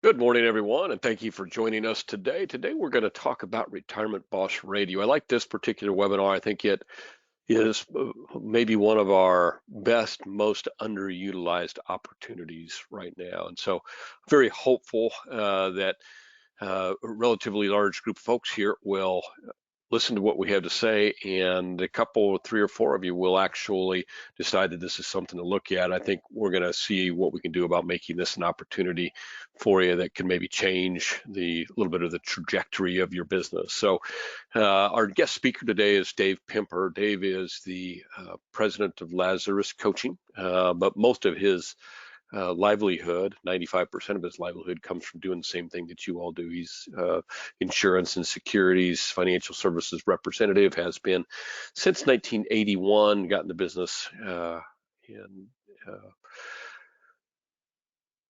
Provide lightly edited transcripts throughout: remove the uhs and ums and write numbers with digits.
Good morning, everyone, and thank you for joining us today. Today, we're going to talk about Retirement Boss Radio. I like this particular webinar. I think it is maybe one of our best, most underutilized opportunities right now. And so, very hopeful that a relatively large group of folks here will listen to what we have to say, and a couple, three or four of you will actually decide that this is something to look at. I think we're going to see what we can do about making this an opportunity for you that can maybe change the little bit of the trajectory of your business. So our guest speaker today is Dave Pimper. Dave is the president of Lazarus Coaching, but most of his livelihood, 95% of his livelihood comes from doing the same thing that you all do. He's insurance and securities financial services representative, has been since 1981, got in the business and uh,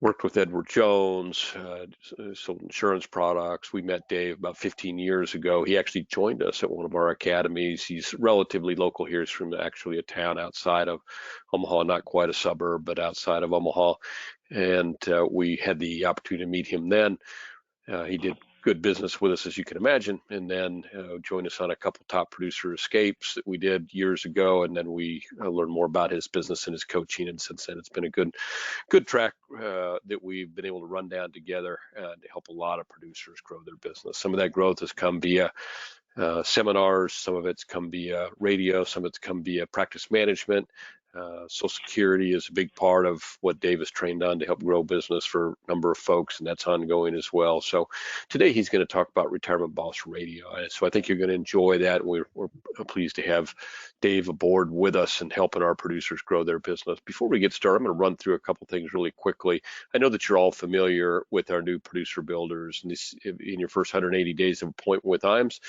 worked with Edward Jones, sold insurance products. We met Dave about 15 years ago. He actually joined us at one of our academies. He's relatively local here. He's from actually a town outside of Omaha, not quite a suburb, but outside of Omaha. And we had the opportunity to meet him then. He did good business with us, as you can imagine, and then joined us on a couple top producer escapes that we did years ago. And then we learned more about his business and his coaching. And since then, it's been a good track that we've been able to run down together to help a lot of producers grow their business. Some of that growth has come via seminars, some of it's come via radio, some of it's come via practice management. Social Security is a big part of what Dave is trained on to help grow business for a number of folks, and that's ongoing as well. So today he's going to talk about Retirement Boss Radio. So I think you're going to enjoy that. We're pleased to have Dave aboard with us and helping our producers grow their business. Before we get started, I'm going to run through a couple things really quickly. I know that you're all familiar with our new producer builders, and this, in your first 180 days of appointment with IAMS,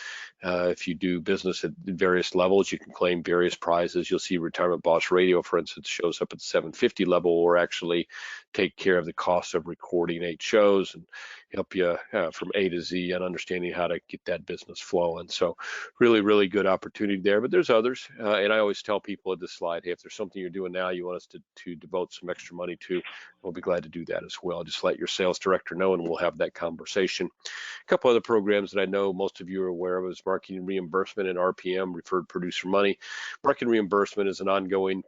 if you do business at various levels, you can claim various prizes. You'll see Retirement Boss Radio, for instance, shows up at the 750 level, or actually take care of the cost of recording 8 shows and help you from A to Z on understanding how to get that business flowing. So really, really good opportunity there. But there's others. And I always tell people at this slide, hey, if there's something you're doing now you want us to devote some extra money to, we'll be glad to do that as well. Just let your sales director know and we'll have that conversation. A couple other programs that I know most of you are aware of is marketing reimbursement and RPM, referred producer money. Marketing reimbursement is an ongoing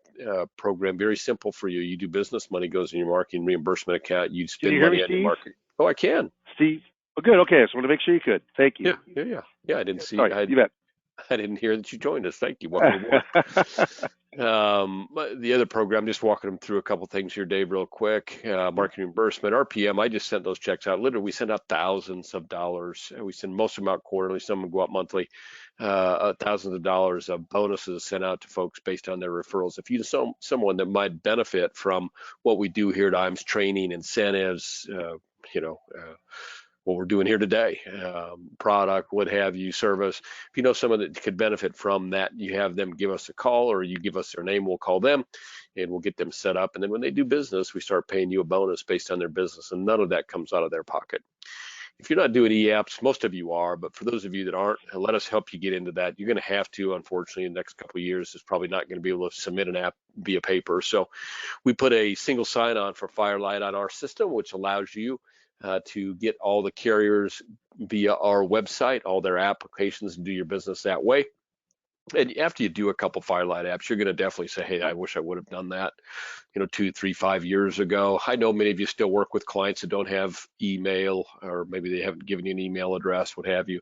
program, very simple for you. You do business, money goes in your marketing reimbursement account. You Can spend you hear me, money on your Steve? market. Oh, I can. Steve? Oh, good. Okay, I just want to make sure you could. Thank you. Yeah. I didn't see. Sorry, you bet. I didn't hear that you joined us. Thank you. Welcome aboard. But the other program, just walking them through a couple things here, Dave, real quick. Marketing reimbursement, RPM. I just sent those checks out. Literally, we send out thousands of dollars. We send most of them out quarterly. Some of them go out monthly. Thousands of dollars of bonuses sent out to folks based on their referrals. If you know someone that might benefit from what we do here at IAMS, training, incentives, you know. What we're doing here today, product, what have you, service. If you know someone that could benefit from that, you have them give us a call, or you give us their name, we'll call them and we'll get them set up. And then when they do business, we start paying you a bonus based on their business, and none of that comes out of their pocket. If you're not doing e-apps, most of you are, but for those of you that aren't, let us help you get into that. You're going to have to, unfortunately, in the next couple of years, is probably not going to be able to submit an app via paper. So we put a single sign-on for Firelight on our system, which allows you to get all the carriers via our website, all their applications, and do your business that way. And after you do a couple Firelight apps, you're going to definitely say, hey, I wish I would have done that, 2, 3, 5 years ago. I know many of you still work with clients that don't have email, or maybe they haven't given you an email address, what have you.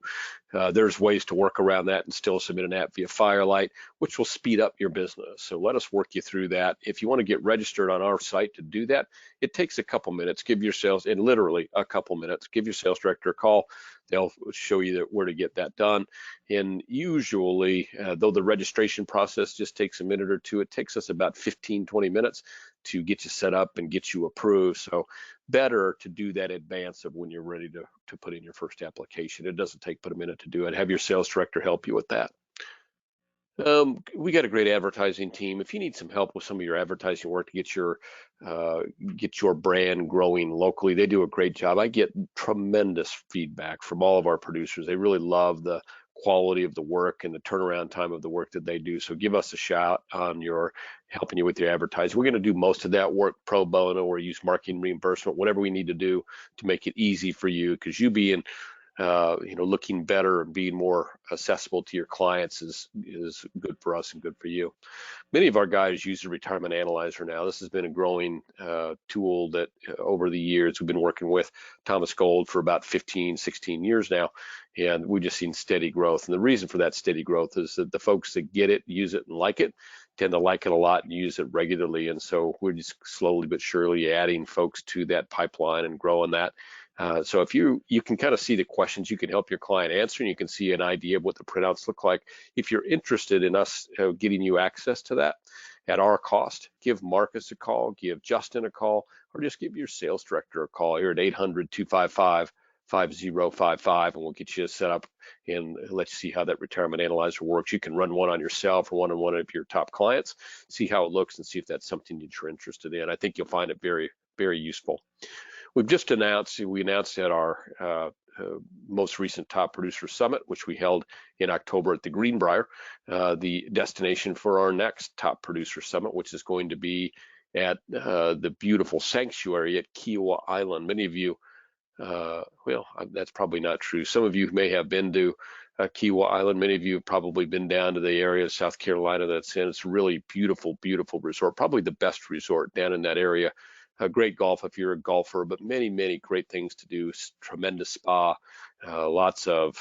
There's ways to work around that and still submit an app via Firelight, which will speed up your business. So let us work you through that. If you want to get registered on our site to do that, it takes a couple minutes. Give your sales, and literally a couple minutes, give your sales director a call. They'll show you where to get that done. And usually, though the registration process just takes a minute or two, it takes us about 15, 20 minutes to get you set up and get you approved. So better to do that in advance of when you're ready to put in your first application. It doesn't take but a minute to do it. Have your sales director help you with that. We got a great advertising team. If you need some help with some of your advertising work to get your brand growing locally, they do a great job. I get tremendous feedback from all of our producers. They really love the quality of the work and the turnaround time of the work that they do. So give us a shout on helping you with your advertising. We're going to do most of that work pro bono or use marketing reimbursement, whatever we need to do to make it easy for you, because you being looking better and being more accessible to your clients is good for us and good for you. Many of our guys use the Retirement Analyzer now. This has been a growing tool that over the years we've been working with Thomas Gold for about 15, 16 years now, and we've just seen steady growth. And the reason for that steady growth is that the folks that get it, use it, and like it, tend to like it a lot and use it regularly. And so we're just slowly but surely adding folks to that pipeline and growing that. So if you can kind of see the questions you can help your client answer, and you can see an idea of what the printouts look like. If you're interested in us getting you access to that at our cost, give Marcus a call, give Justin a call, or just give your sales director a call here at 800-255-5055, and we'll get you set up and let you see how that Retirement Analyzer works. You can run one on yourself or one on one of your top clients, see how it looks, and see if that's something that you're interested in. I think you'll find it very, very useful. We announced at our most recent Top Producer Summit, which we held in October at the Greenbrier, the destination for our next Top Producer Summit, which is going to be at the beautiful sanctuary at Kiawah Island. Many of you, well, that's probably not true. Some of you may have been to Kiawah Island. Many of you have probably been down to the area of South Carolina that's in. It's a really beautiful, beautiful resort, probably the best resort down in that area. Great golf if you're a golfer, but many, many great things to do. Tremendous spa, lots of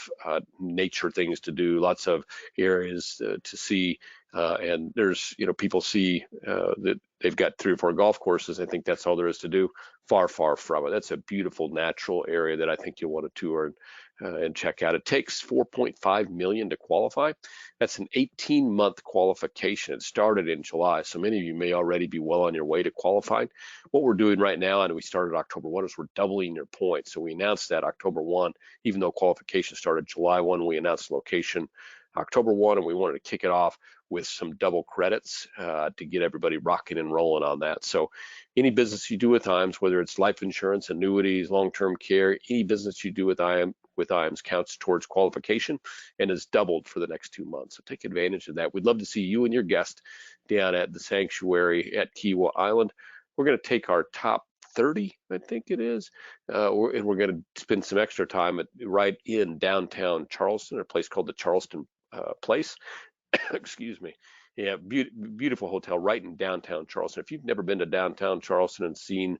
nature things to do, lots of areas to see. And there's, people see that they've got 3 or 4 golf courses. I think that's all there is to do. Far, far from it. That's a beautiful natural area that I think you'll want to tour and check out. It takes $4.5 million to qualify. That's an 18-month qualification. It started in July, so many of you may already be well on your way to qualifying. What we're doing right now, and we started October 1, is we're doubling your points. So we announced that October 1, even though qualification started July 1, we announced location October 1, and we wanted to kick it off with some double credits to get everybody rocking and rolling on that. So any business you do with IAMS, whether it's life insurance, annuities, long-term care, any business you do with IAMS counts towards qualification and is doubled for the next 2 months. So take advantage of that. We'd love to see you and your guest down at the sanctuary at Kiawah Island. We're going to take our top 30, I think it is, and we're going to spend some extra time right in downtown Charleston, a place called the Charleston Place. Excuse me. Yeah, beautiful hotel right in downtown Charleston. If you've never been to downtown Charleston and seen,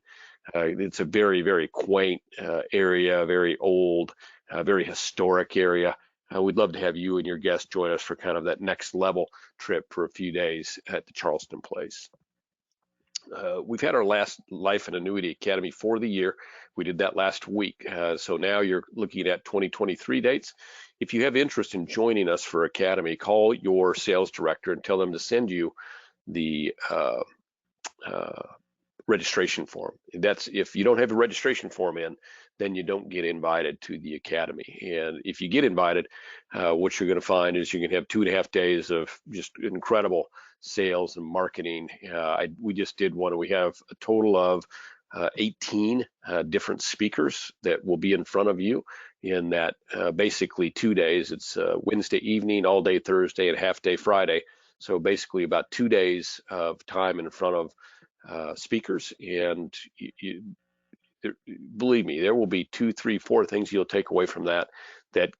it's a very, very quaint area, very old, very historic area. We'd love to have you and your guests join us for kind of that next level trip for a few days at the Charleston Place. We've had our last Life and Annuity Academy for the year. We did that last week. So now you're looking at 2023 dates. If you have interest in joining us for Academy, call your sales director and tell them to send you the registration form. That's if you don't have a registration form in, then you don't get invited to the Academy. And if you get invited, what you're going to find is you're going to have 2.5 days of just incredible sales and marketing. We just did one. We have a total of 18 different speakers that will be in front of you in that basically 2 days. It's Wednesday evening, all day Thursday, and half day Friday. So basically about 2 days of time in front of speakers. And believe me, there will be 2, 3, 4 things you'll take away from that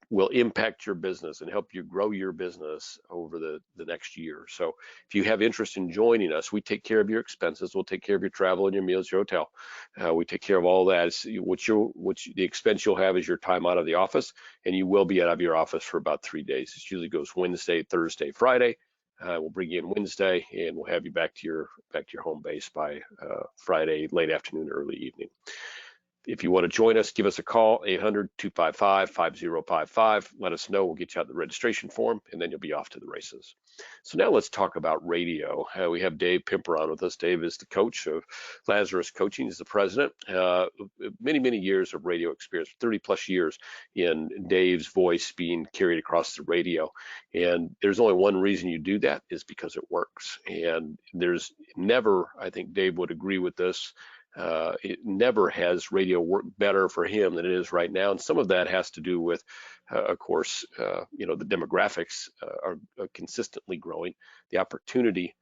will impact your business and help you grow your business over the next year. So if you have interest in joining us, we take care of your expenses. We'll take care of your travel and your meals, your hotel. We take care of all that. The expense you'll have is your time out of the office, and you will be out of your office for about 3 days. It usually goes Wednesday, Thursday, Friday. We'll bring you in Wednesday, and we'll have you back to your home base by Friday, late afternoon, early evening. If you want to join us, give us a call, 800-255-5055. Let us know. We'll get you out the registration form, and then you'll be off to the races. So now let's talk about radio. We have Dave Pimper on with us. Dave is the coach of Lazarus Coaching. He's the president. Many, many years of radio experience, 30 plus years in Dave's voice being carried across the radio. And there's only one reason you do that is because it works. And there's never, I think Dave would agree with this, It never has radio worked better for him than it is right now, and some of that has to do with, of course, the demographics are consistently growing. The opportunity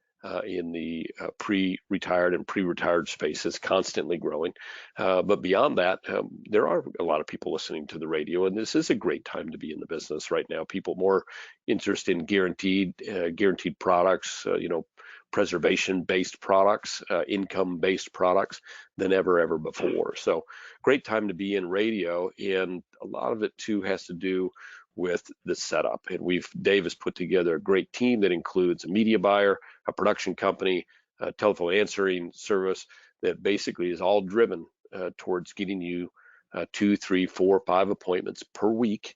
in the pre-retired and pre-retired space is constantly growing. But beyond that, there are a lot of people listening to the radio, and this is a great time to be in the business right now. People more interested in guaranteed products, preservation-based products, income-based products than ever before. So great time to be in radio, and a lot of it too has to do with the setup. And Dave has put together a great team that includes a media buyer, a production company, a telephone answering service that basically is all driven towards getting you 2, 3, 4, 5 appointments per week,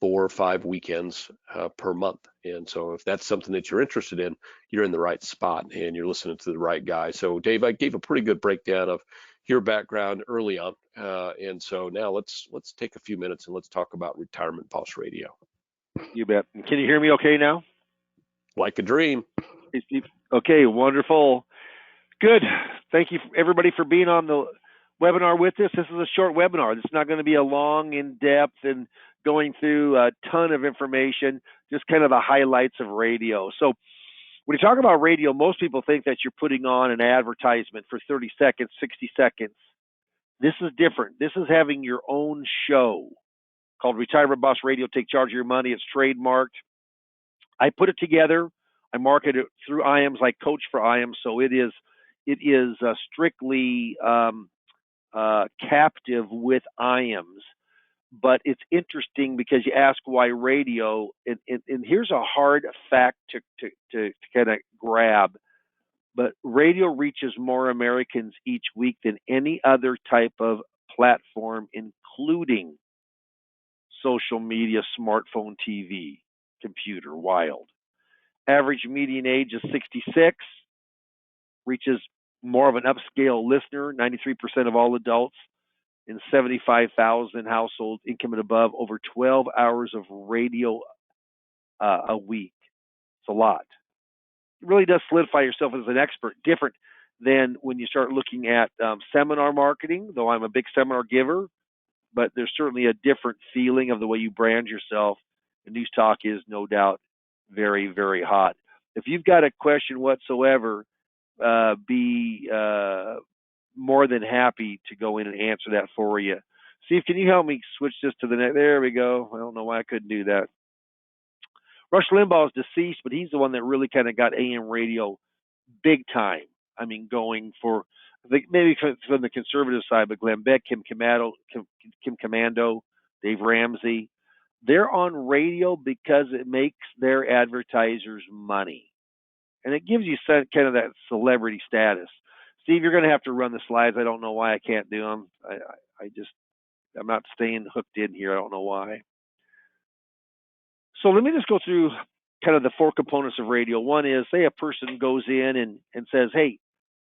4 or 5 weekends per month. And so if that's something that you're interested in, you're in the right spot and you're listening to the right guy. So Dave, I gave a pretty good breakdown of your background early on. And so now let's take a few minutes and let's talk about Retirement Boss Radio. You bet. Can you hear me okay now? Like a dream. Okay, wonderful. Good. Thank you everybody for being on the webinar with us. This is a short webinar. This is not going to be a long, in-depth and going through a ton of information, just kind of the highlights of radio. So when you talk about radio, most people think that you're putting on an advertisement for 30 seconds, 60 seconds. This is different. This is having your own show called Retirement Boss Radio. Take charge of your money. It's trademarked. I put it together. I market it through IAMS, like Coach for IAMS. So it is strictly captive with IAMS. But it's interesting because you ask why radio, and here's a hard fact to kind of grab. But radio reaches more Americans each week than any other type of platform, including social media, smartphone, TV, computer, wild. Average median age is 66, reaches more of an upscale listener, 93% of all adults in 75,000 households, income and above, over 12 hours of radio a week. It's a lot. It really does solidify yourself as an expert, different than when you start looking at seminar marketing, though I'm a big seminar giver, but there's certainly a different feeling of the way you brand yourself. And News Talk is no doubt very, very hot. If you've got a question whatsoever, be more than happy to go in and answer that for you. Steve, can you help me switch this to the next? There we go. I don't know why I couldn't do that. Rush Limbaugh is deceased, but he's the one that really kind of got AM radio big time. I mean, going for maybe from the conservative side, but Glenn Beck, Kim Komando, Dave Ramsey, they're on radio because it makes their advertisers money. And it gives you kind of that celebrity status. Steve, you're going to have to run the slides. I don't know why I can't do them. I'm not staying hooked in here. I don't know why. So let me just go through kind of the 4 components of radio. One is, say a person goes in and says, hey,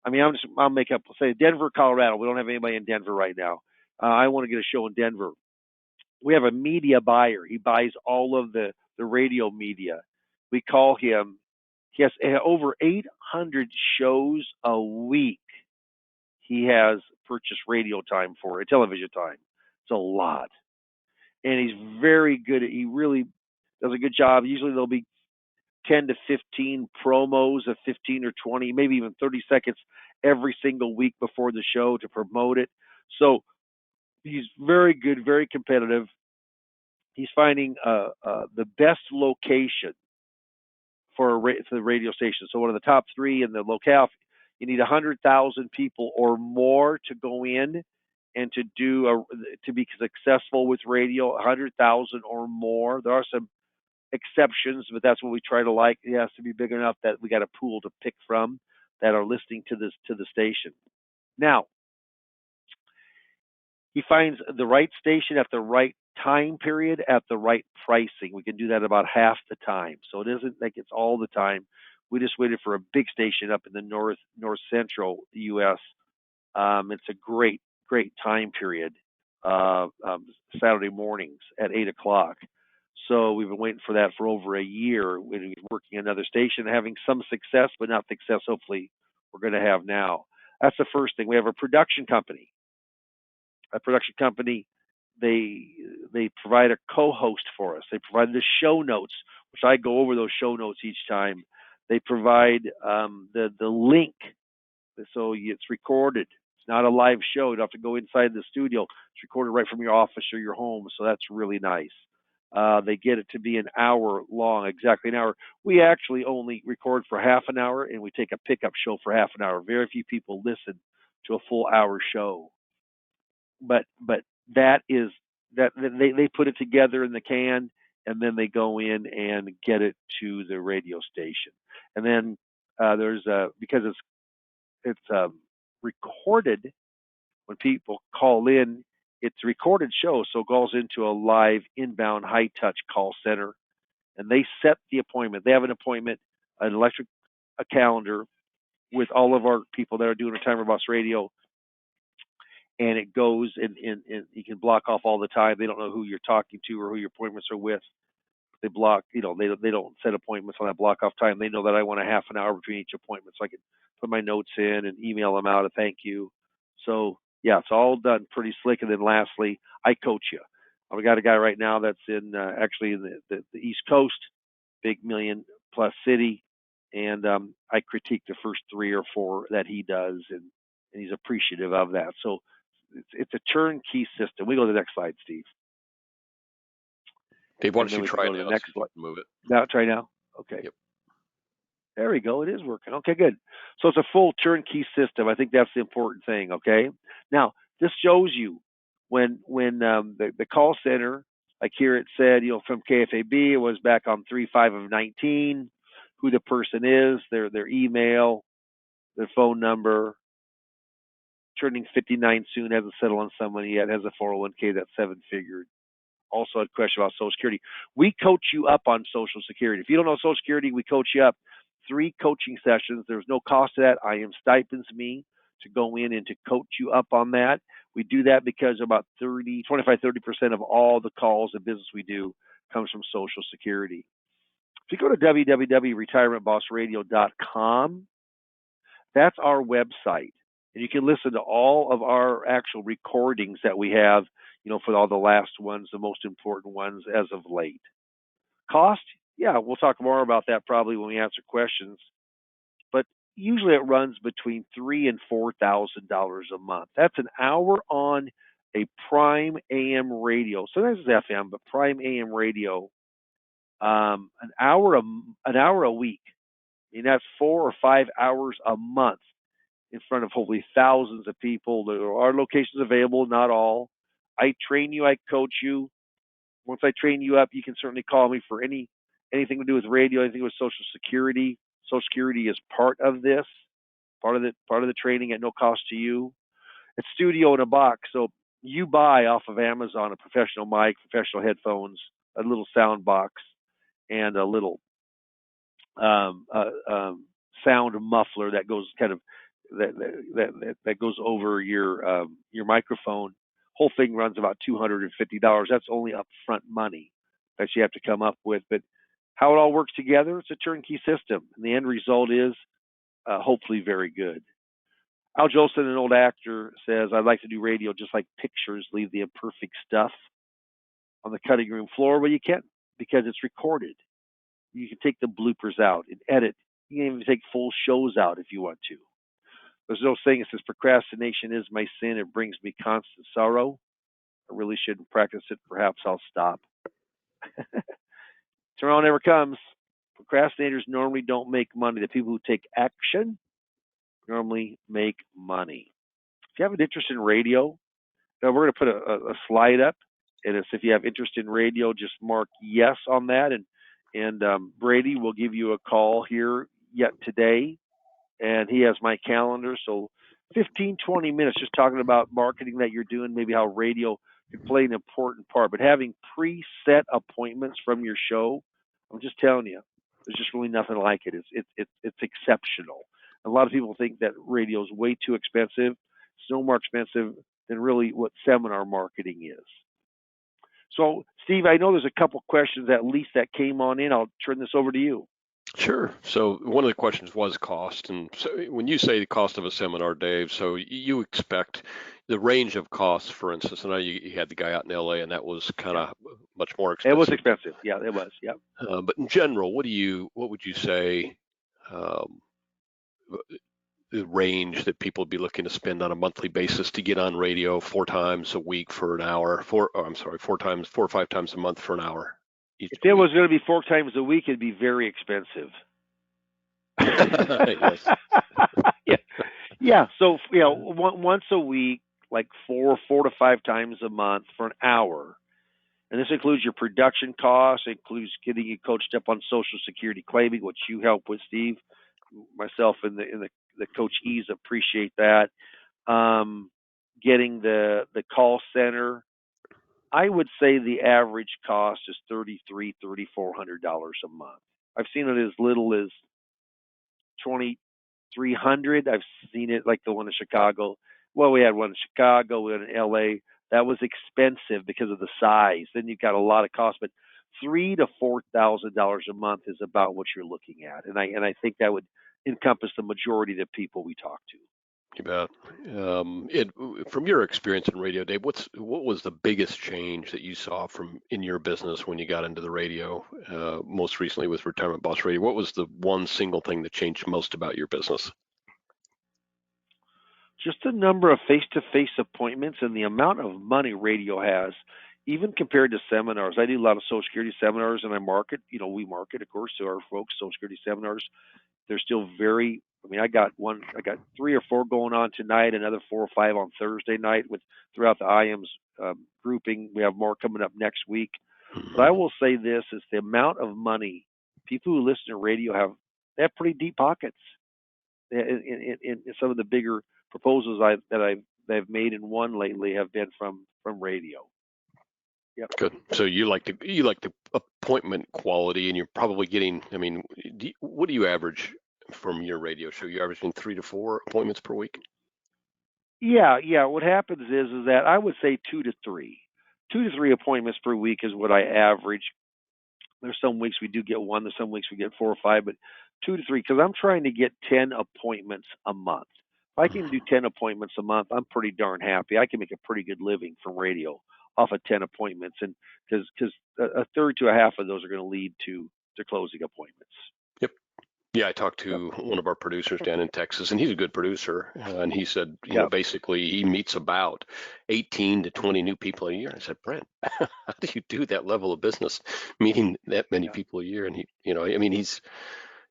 I'll make up, say Denver, Colorado. We don't have anybody in Denver right now. I want to get a show in Denver. We have a media buyer. He buys all of the radio media. We call him. He has over 800 shows a week. He has purchased radio time for it, television time. It's a lot. And he's very good. He really does a good job. Usually there'll be 10 to 15 promos of 15 or 20, maybe even 30 seconds every single week before the show to promote it. So he's very good, very competitive. He's finding the best location for the radio station. So one of the top 3 in the locale, you need 100,000 people or more to go in and to be successful with radio. 100,000 or more. There are some exceptions, but that's what we try to like. It has to be big enough that we got a pool to pick from that are listening to the station. Now, he finds the right station at the right time period at the right pricing. We can do that about half the time. So it isn't like it's all the time. We just waited for a big station up in the north central U.S. It's a great time period. Saturday mornings at 8 o'clock. So we've been waiting for that for over a year. We're working another station, having some success, but not success hopefully we're going to have now. That's the first thing. We have a production company. A production company, they provide a co-host for us. They provide the show notes, which I go over those show notes each time. They provide the link, so it's recorded. It's not a live show. You don't have to go inside the studio. It's recorded right from your office or your home, so that's really nice. They get it to be an hour long, exactly an hour. We actually only record for half an hour, and we take a pickup show for half an hour. Very few people listen to a full hour show, but that is that they put it together in the can, and then they go in and get it to the radio station, and then there's because it's recorded when people call in. It's a recorded show, so it goes into a live inbound high touch call center, and they set the appointment. They have an appointment, a calendar with all of our people that are doing Retirement Boss Radio, and it goes and you can block off all the time. They don't know who you're talking to or who your appointments are with. They block, they don't set appointments on that block off time. They know that I want a half an hour between each appointment, so I can put my notes in and email them out a thank you. So yeah, it's all done pretty slick. And then lastly, I coach you. I've got a guy right now that's in actually in the East Coast, big million plus city, and I critique the first 3 or 4 that he does, and he's appreciative of that. So it's a turnkey system. We go to the next slide, Steve. Dave, why don't you try to the next slide? Move it. Now, try now. Okay. Yep. There we go. It is working. Okay, good. So it's a full turnkey system. I think that's the important thing. Okay. Now this shows you when the call center, like here it said, from KFAB, it was back on 3/5/19, who the person is, their email, their phone number. Turning 59 soon, hasn't settled on someone yet, has a 401k that's 7-figure. Also a question about Social Security. We coach you up on Social Security. If you don't know Social Security, we coach you up. 3 coaching sessions. There's no cost to that. IM stipends me to go in and to coach you up on that. We do that because about 25-30% of all the calls and business we do comes from Social Security. If you go to www.retirementbossradio.com, that's our website. And you can listen to all of our actual recordings that we have, for all the last ones, the most important ones as of late. Cost? Yeah, we'll talk more about that probably when we answer questions. But usually it runs between $3,000 and $4,000 a month. That's an hour on a prime AM radio. Sometimes it's FM, but prime AM radio. An hour a week. I mean, that's 4 or 5 hours a month in front of hopefully thousands of people. There are locations available, not all. I train you, I coach you. Once I train you up, you can certainly call me for anything to do with radio, anything with Social Security. Social Security is part of this, part of the training at no cost to you. It's studio in a box, so you buy off of Amazon a professional mic, professional headphones, a little sound box, and a little sound muffler that goes kind of that goes over your microphone. Whole thing runs about $250. That's only upfront money that you have to come up with. But how it all works together, it's a turnkey system. And the end result is hopefully very good. Al Jolson, an old actor, says, I'd like to do radio just like pictures leave the imperfect stuff on the cutting room floor. Well, you can't because it's recorded. You can take the bloopers out and edit. You can even take full shows out if you want to. There's no saying it says procrastination is my sin. It brings me constant sorrow. I really shouldn't practice it. Perhaps I'll stop. Tomorrow never comes. Procrastinators normally don't make money. The people who take action normally make money. If you have an interest in radio, we're going to put a slide up, and it's if you have interest in radio, just mark yes on that, and Brady will give you a call here yet today, and he has my calendar. So 15, 20 minutes just talking about marketing that you're doing, maybe how radio can play an important part. But having preset appointments from your show, I'm just telling you, there's just really nothing like it. It's exceptional. A lot of people think that radio is way too expensive. It's no more expensive than really what seminar marketing is. So, Steve, I know there's a couple questions at least that came on in. I'll turn this over to you. Sure. So one of the questions was cost. And so when you say the cost of a seminar, Dave, so you expect the range of costs, for instance, I know you had the guy out in LA and that was kind Yeah, of much more it was expensive. expensive. Yeah, it was. Yeah. But in general, what would you say um, the range that people would be looking to spend on a monthly basis to get on radio 4 times a week for an hour, I'm sorry, 4 or 5 times a month for an hour each If a it week? was going to be 4 times a week, it'd be very expensive. Yes. Yeah. Yeah. So once a week, like 4 to 5 times a month for an hour. And this includes your production costs, includes getting you coached up on Social Security claiming, which you help with, Steve. Myself and the coach E's appreciate that. Getting the call center. I would say the average cost is $3,400 a month. I've seen it as little as 2,300. I've seen it like the one in Chicago. Well, we had one in Chicago, we had in LA. That was expensive because of the size. Then you've got a lot of cost, but $3,000 to $4,000 a month is about what you're looking at, and I think that would encompass the majority of the people we talk to. You bet. From your experience in radio, Dave, what was the biggest change that you saw from in your business when you got into the radio, most recently with Retirement Boss Radio? What was the one single thing that changed most about your business? Just the number of face-to-face appointments and the amount of money radio has, even compared to seminars. I do a lot of Social Security seminars, and I market. We market, of course, to our folks Social Security seminars. They're still very. I mean, I got 3 or 4 going on tonight, another 4 or 5 on Thursday night with throughout the IAMS grouping. We have more coming up next week. But I Mhm. will say this: is the amount of money people who listen to radio they have pretty deep pockets. In some of the bigger proposals that I've made and won lately have been from radio. Yep. Good. So you like the appointment quality, and you're probably getting. I mean, what do you average from your radio show? You averaging 3 to 4 appointments per week? Yeah, yeah. What happens is that I would say 2 to 3, 2 to 3 appointments per week is what I average. There's some weeks we do get one. There's some weeks we get 4 or 5, but 2 to 3 because I'm trying to get 10 appointments a month. If I can do 10 appointments a month, I'm pretty darn happy. I can make a pretty good living from radio off of 10 appointments, and because a third to a half of those are going to lead to closing appointments. Yep. Yeah, I talked Yep. to one of our producers down in Texas, and he's a good producer. And he said, Yep. basically he meets about 18 to 20 new people a year. I said, Brent, how do you do that level of business, meeting that many Yep. people a year? And I mean, it's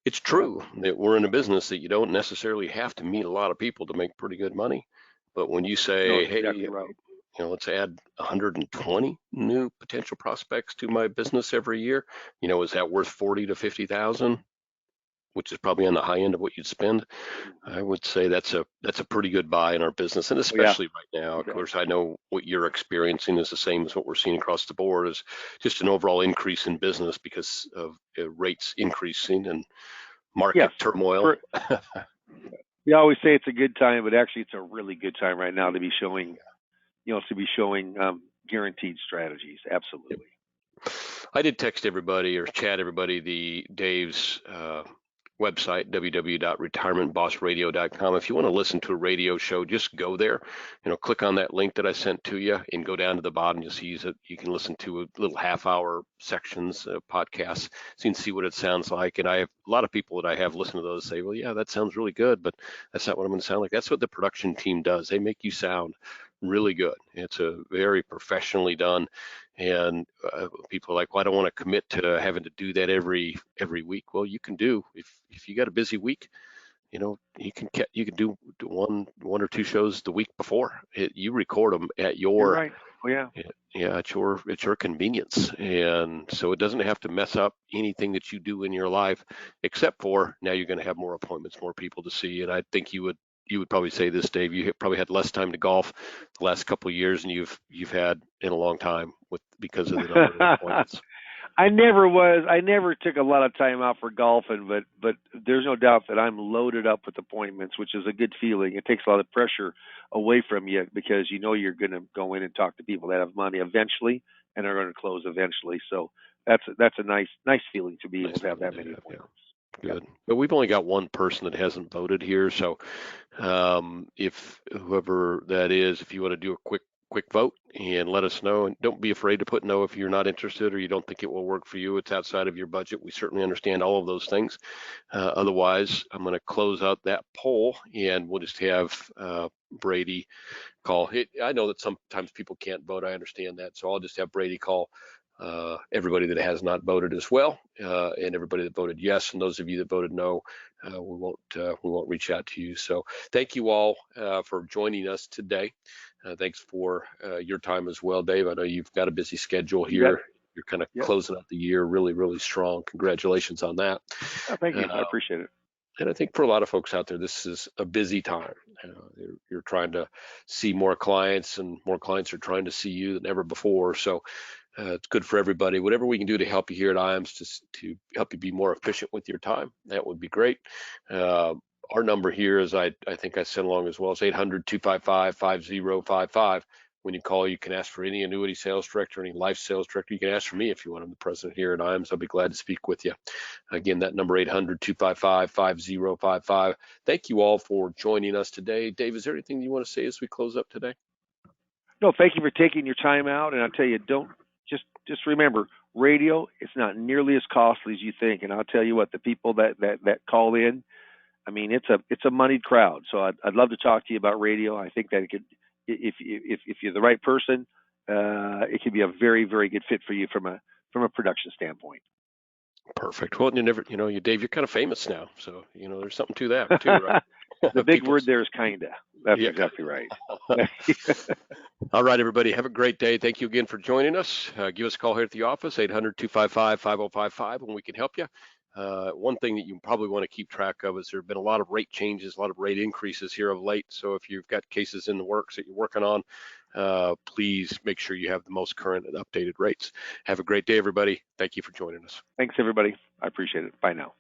Yep. true that we're in a business that you don't necessarily have to meet a lot of people to make pretty good money. But when you No, say, that's hey, exactly right. let's add 120 new potential prospects to my business every year, is that worth 40 to 50,000? Which is probably on the high end of what you'd spend. Mhm. I would say that's a pretty good buy in our business, and Oh yeah. especially right now. Of Okay. course, I know what you're experiencing is the same as what we're seeing across the board, is just an overall increase in business because of rates increasing and market Yes. turmoil. For We always say it's a good time, but actually it's a really good time right now to be showing, guaranteed strategies. Absolutely. I did text everybody or chat everybody the Dave's website, www.retirementbossradio.com. If you want to listen to a radio show, just go there, click on that link that I sent to you and go down to the bottom. You'll see that you can listen to a little half-hour sections of podcasts so you can see what it sounds like. And I have a lot of people that I have listen to those say, well, yeah, that sounds really good, but that's not what I'm going to sound like. That's what the production team does. They make you sound really good. It's a very professionally done, and people are like, well, I don't want to commit to having to do that every week. Well, you can do if you got a busy week. You can do one or two shows the week before. You record them at You're your right. Oh yeah. yeah, at your convenience, and so it doesn't have to mess up anything that you do in your life, except for now you're going to have more appointments, more people to see. And I think you would probably say this, Dave. Probably had less time to golf the last couple of years than you've had in a long time because of the number of appointments. I never took a lot of time out for golfing, but there's no doubt that I'm loaded up with appointments, which is a good feeling. It takes a lot of pressure away from you because you know you're going to go in and talk to people that have money eventually and are going to close eventually. So that's a nice feeling to be able Nice to have feeling that to many have, yeah. appointments. Good. But we've only got one person that hasn't voted here, so if whoever that is, if you want to do a quick vote and let us know, and don't be afraid to put no if you're not interested or you don't think it will work for you. It's outside of your budget. We certainly understand all of those things. Otherwise, I'm going to close out that poll and we'll just have Brady call. I know that sometimes people can't vote. I understand that, so I'll just have Brady call everybody that has not voted as well, and everybody that voted yes, and those of you that voted no, we won't reach out to you. So thank you all for joining us today. Thanks for your time as well, Dave. I know you've got a busy schedule here. You're kind of closing out the year really strong. Congratulations on that. Oh, thank you. I appreciate it. And I think for a lot of folks out there, this is a busy time. You're trying to see more clients, and more clients are trying to see you than ever before. So it's good for everybody. Whatever we can do to help you here at IAMS to help you be more efficient with your time, that would be great. Our number here is, I think I sent along as well, is 800-255-5055. When you call, you can ask for any annuity sales director, any life sales director. You can ask for me if you want. I'm the president here at IAMS. I'll be glad to speak with you. Again, that number 800-255-5055. Thank you all for joining us today. Dave, is there anything you want to say as we close up today? No, thank you for taking your time out. And I'll tell you, just remember, radio, it's not nearly as costly as you think. And I'll tell you what, the people that call in, I mean, it's a moneyed crowd. So I'd love to talk to you about radio. I think that it could, if you're the right person, it could be a very good fit for you from a production standpoint. Perfect. Well, Dave, you're kind of famous now, so there's something to that too, right? The big word there is kinda. That's exactly right. All right, everybody, have a great day. Thank you again for joining us. Give us a call here at the office, 800-255-5055, and we can help you. One thing that you probably want to keep track of is there have been a lot of rate changes, a lot of rate increases here of late. So if you've got cases in the works that you're working on, please make sure you have the most current and updated rates. Have a great day, everybody. Thank you for joining us. Thanks, everybody. I appreciate it. Bye now.